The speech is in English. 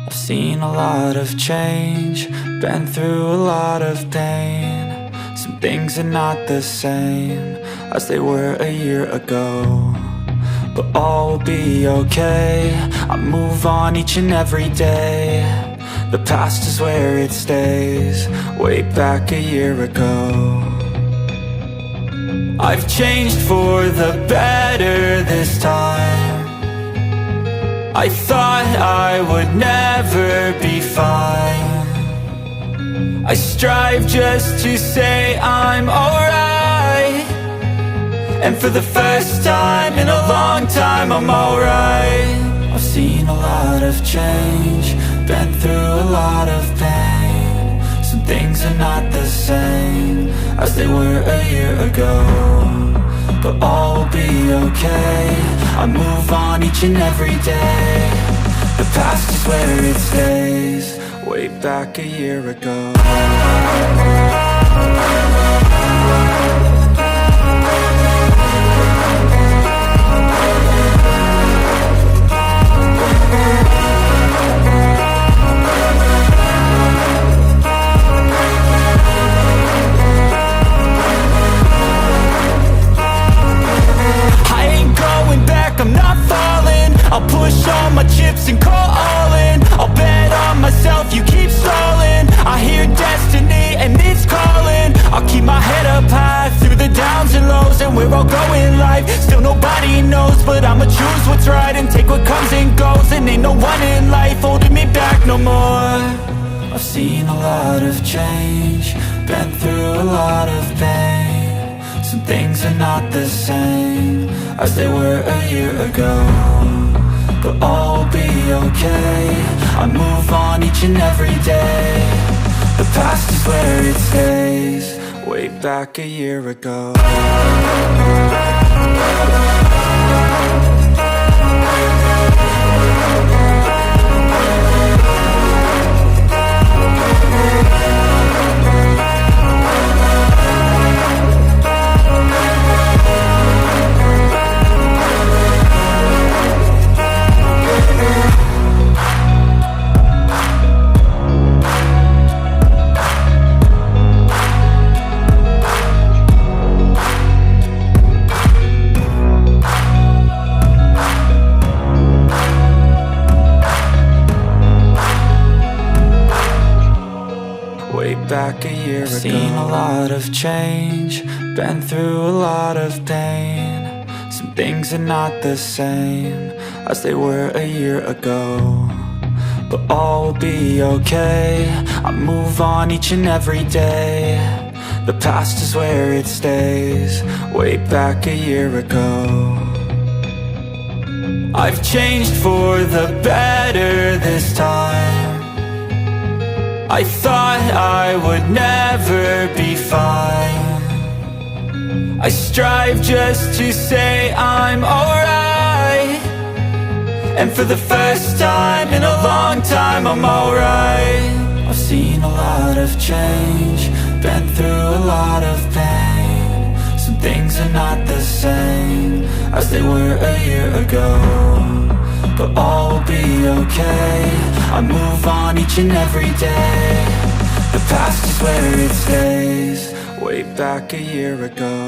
I've seen a lot of change, been through a lot of pain. Some things are not the same as they were a year ago, but all will be okay. I move on each and every day. The past is where it stays, way back a year ago. I've changed for the better this time. I thought I would never be fine. I strive just to say I'm alright, and for the first time in a long time I'm alright. I've seen a lot of change, been through a lot of pain. Some things are not the same as they were a year ago, but all will be okay. I move on each and every day. The past is where it stays, way back a year ago. I'm not falling, I'll push all my chips and call all in. I'll bet on myself, you keep stalling. I hear destiny and it's calling. I'll keep my head up high through the downs and lows, and we're all going life. Still nobody knows, but I'ma choose what's right and take what comes and goes. And ain't no one in life holding me back no more. I've seen a lot of change, been through a lot of pain. Some things are not the same as they were a year ago, but all will be okay. I move on each and every day. The past is where it stays, way back a year ago. Back a year ago. Seen a lot of change, been through a lot of pain. Some things are not the same as they were a year ago, but all will be okay. I move on each and every day. The past is where it stays, way back a year ago. I've changed for the better this time. I thought I would never be fine. I strive just to say I'm alright, and for the first time in a long time I'm alright. I've seen a lot of change, been through a lot of pain. Some things are not the same as they were a year ago, but all will be okay. I move on each and every day. The past is where it stays, way back a year ago.